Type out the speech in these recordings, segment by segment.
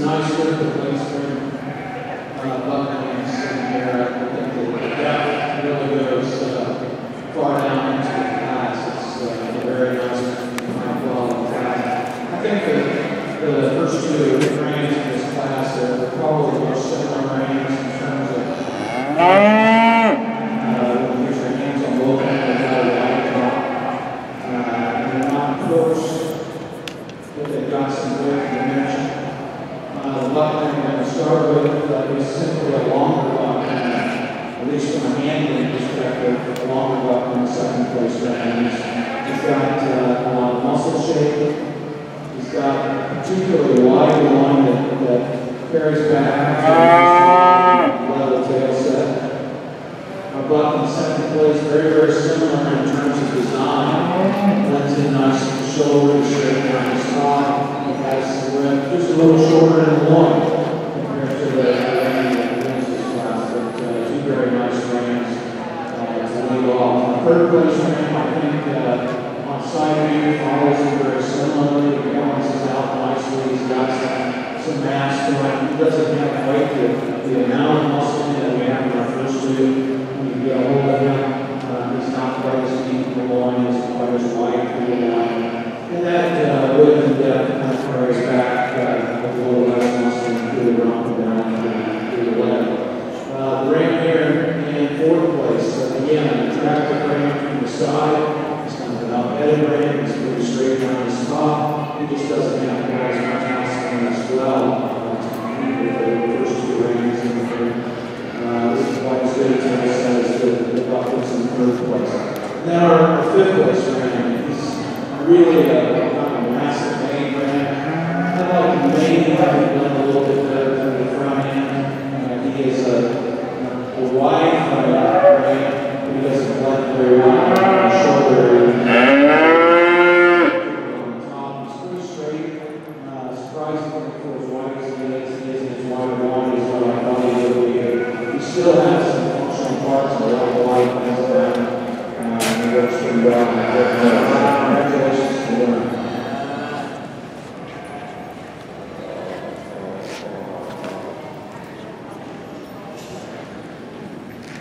some nice work with mainstream buckhands in here. I think the depth really goes far down into the class. It's a very nice, high quality class. I think the first two reins in this class are probably the most similar reins in terms of when you use your hands on both ends without a wide drop. And they're not close, but they've got some width and dimension. The buckhand we're going to start with is simply a longer buckhand, at least from a handling perspective, a longer buckhand, second place reins. He's got a lot of muscle shape. He's got a particularly wide line that carries back to the level tail set. Our buckhand second place, very, very similar in terms of design. Blends in nice shoulder shape on his top. He has the rim just a little shorter in the loin compared to the rein that wins this class. But two very nice reins to lead off. Third place rein, I think, on side view follows him very similarly. He balances out nicely. He's got some mass to him. He doesn't have quite the amount of muscle that we have in our first two. When you get a hold of him, he's not quite as deep in the loin, he's quite as wide through the loin. And that width and depth kind of carries back with a little less muscle through the rump and down through the leg. The rein here in fourth place, again, an attractive rein from the side. It's kind of an up-headed rein, it's pretty straight down his top. He just doesn't have quite as much muscle in as well to compete with the first two reins in the third. This is why it's good to says the buckets in third place. Then our fifth place rein, he's really a kind of massive main rein. I'd like to maybe have him done a little bit better than the front end. He is a wide front end rein, but he doesn't blend very well on the shoulder area. On the top, he's pretty straight. Surprisingly for as wide as he is, and as wide as what I thought he would be. He still has some functional parts, a lot of wide things around. He works pretty well. Congratulations to him.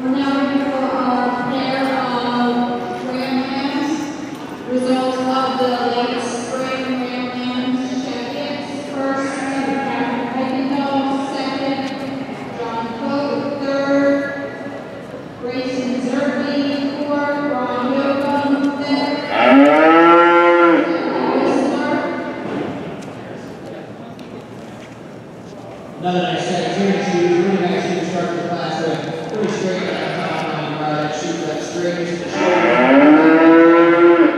We're now ready for our pair of ram hands. Results of the late spring ram hands champions. First, Captain Heifers, second, John Cope, third, Grayson Zerby, fourth, Ron Yoga, fifth, another nice set of turn shoes, really nice shoe to start the class with. Pretty straight at the top line, that shoot that straight to the shoulder.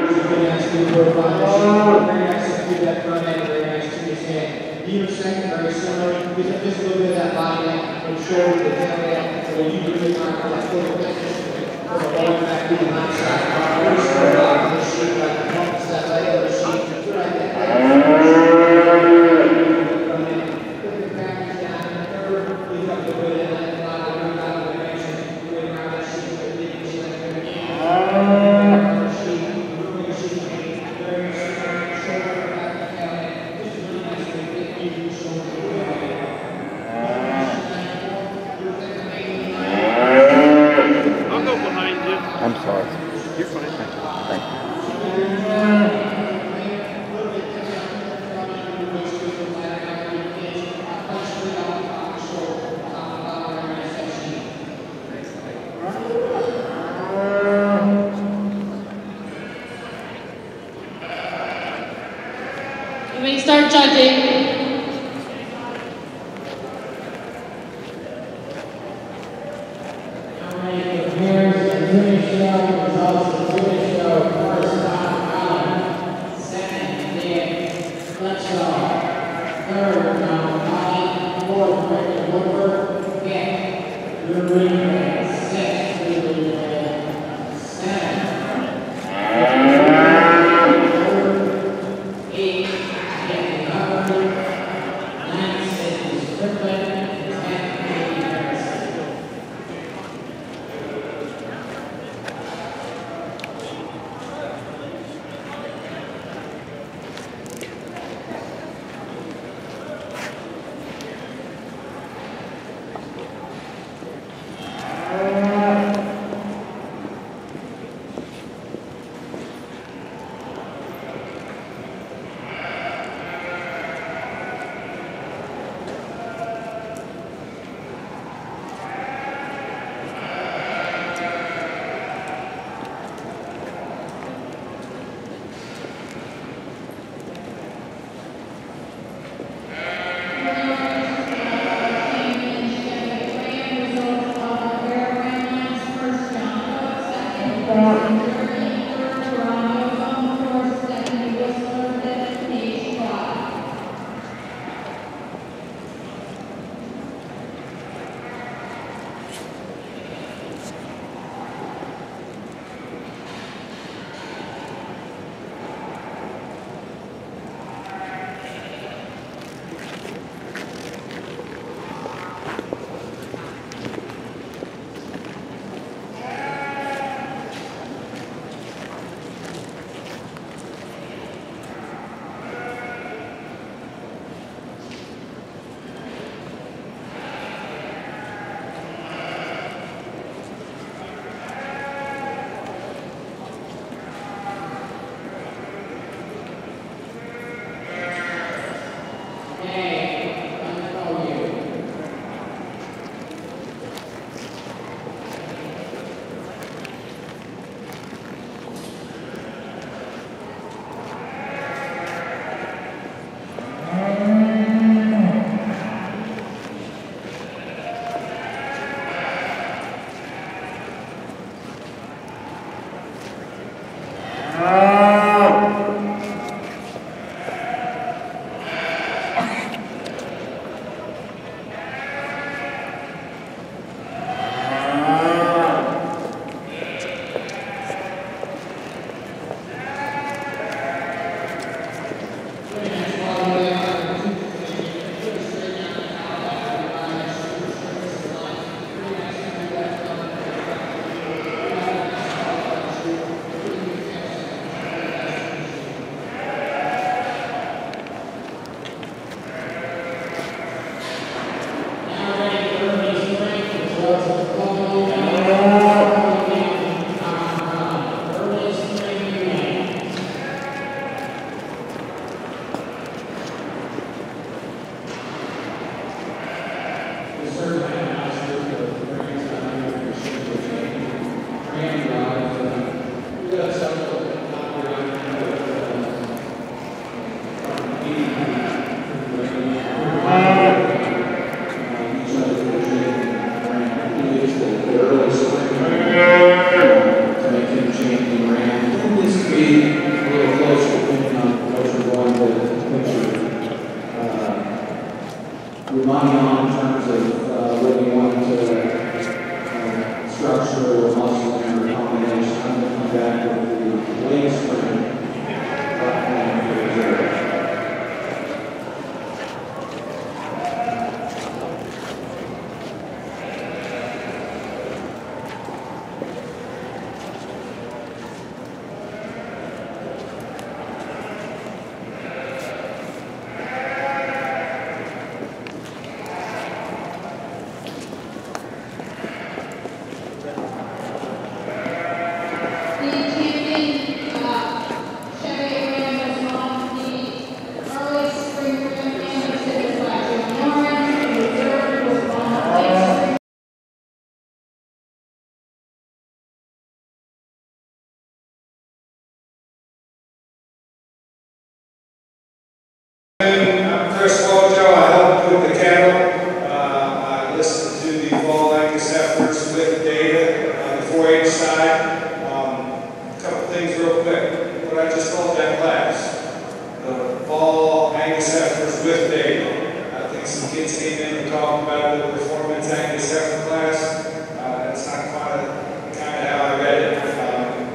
It's a good nice good profile shoe. Very nice to do that front end, very nice to his head. Even second, very similar. Gives up just a little bit of that body length from shoulder to the tail end. So when you do it, that foot position, from a lower back to the high side. Very similar to the shoe, like the pumps that like other shoes. It's right there. I'm sorry. You're fine. Thank you. You may start judging. Heifers with data on the 4-H side. A couple things real quick. What I just told that class, the fall Angus Heifers with data. I think some kids came in and talked about the performance Angus Heifer class. That's not quite kind of how I read it.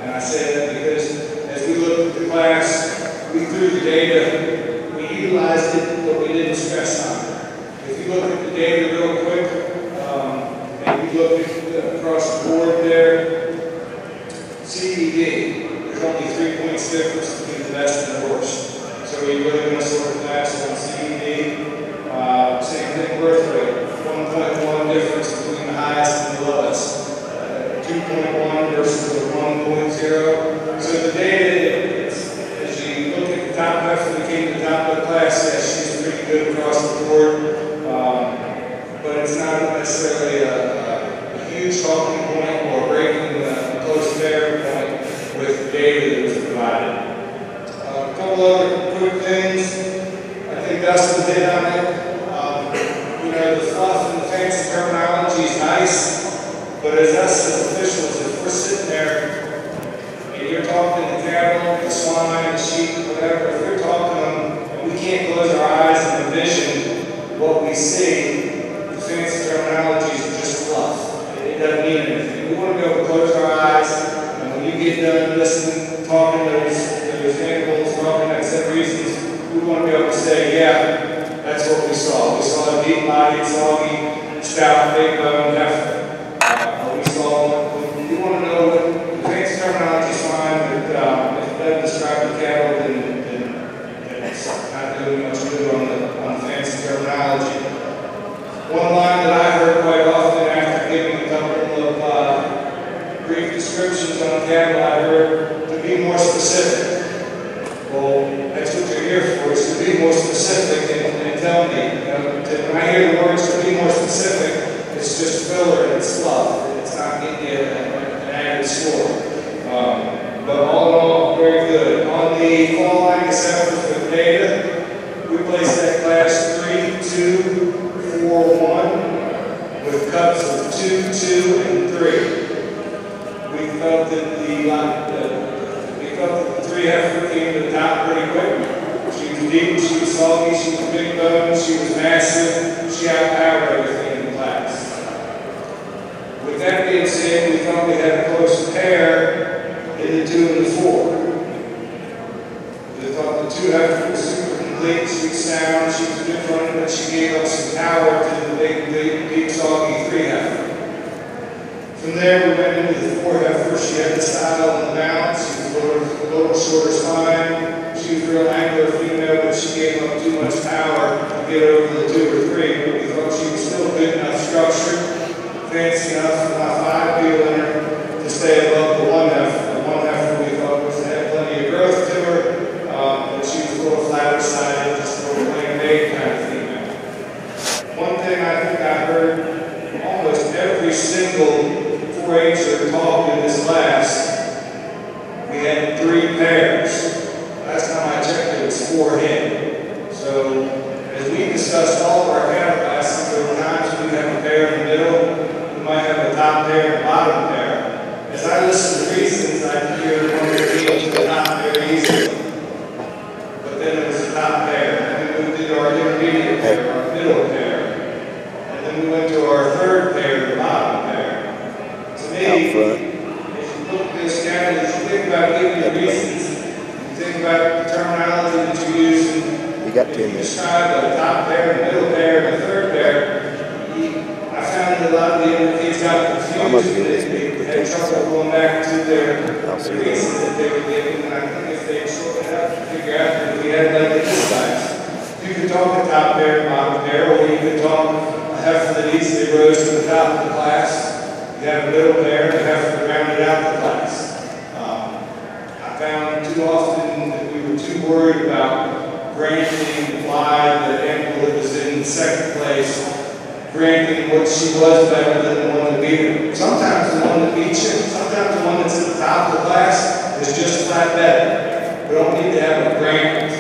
And I say that because as we looked at the class, we threw the data, we utilized it, but we didn't stress on it. If you look at the data real quick, and you look at across the board there, CED, there's only 3 points difference between the best and the worst. So we really want to sort of class on CED. Same thing, birth rate, 1.1 difference between the highest and the lowest. 2.1 versus the 1.0. So the data, as you look at the top heifer that came to the top of the class, yes, she's pretty good across the board. But it's not necessarily a huge talking point or breaking a close fair point with the data that was provided. A couple other quick things. I think Dustin hit on it. You know, the fluff and the fancy terminology is nice, but as us as officials, if we're sitting there listen, talking those animals, talking that set reasons, we want to be able to say, yeah, that's what we saw. We saw a deep-bodied, soggy, stout, big bone heifer. We want to know what the fancy terminology is fine, but if it doesn't describe the cattle, then it's not doing much good on the fancy terminology. One line that I heard quite often after giving a couple of brief descriptions on cattle, I heard to be more specific. Well, that's what you're here for, is to be more specific and tell me. When I hear the words to be more specific, it's just filler and it's fluff. It's not getting you an added score. But all in all, very good. On the fall line Heifers with data, we placed that class 3, 2, 4, 1 with cuts of 2, 2, and 3. We felt that the 3 heifer came to the top pretty quick. She was deep, she was soggy, she was big bone, she was massive, she outpowered everything in the class. With that being said, we thought we had a close pair in the 2 and the 4. We thought the 2 heifer was super complete, she was sound, she was good running, but she gave up some power to the big, deep, soggy 3 heifer. From there, we went into the 4 heifer. She had the style and the balance. She was a little shorter spine. She was a real angler female, but she gave up too much power to get over the 2 or 3. But we thought she was still good enough structure, fancy enough for my 5-wheel in her to stay above the 1 heifer. The 1 heifer we thought had plenty of growth to her, but she was a little flatter sided, just a little plain bait kind of female. One thing I think I heard almost every single 4-H'er talk in this class, we had 3 pairs. Last time I checked, it was 4 head. So, as we discussed all of our cattle classes, there were times we have a pair in the middle, we might have a top pair and a bottom pair. As I listen to reasons, I could hear one of the the top pair easily. But then it was the top pair, and then we moved into our intermediate pair, our middle pair. And then we went to our 3rd pair, the bottom pair. To me, if you look at this cattle, if you think about giving the reasons, you think about the terminology that you're using, if you describe the top pair, the middle pair, and the 3rd pair, I found that a lot of the other kids got confused and they had trouble going back to their reasons that they were giving, and I think if they short it out to figure out that we had like this class. You could talk a top pair and bottom pair, or you could talk a heifer that easily rose to the top of the class. You have a middle pair and a heifer to round it out the class. I found too often that we were too worried about granting the fly, the animal that was in 2nd place, granting what she was better than the one that beat her. Sometimes the one that beats you, sometimes the one that's at the top of the class is just flat better. We don't need to have a grant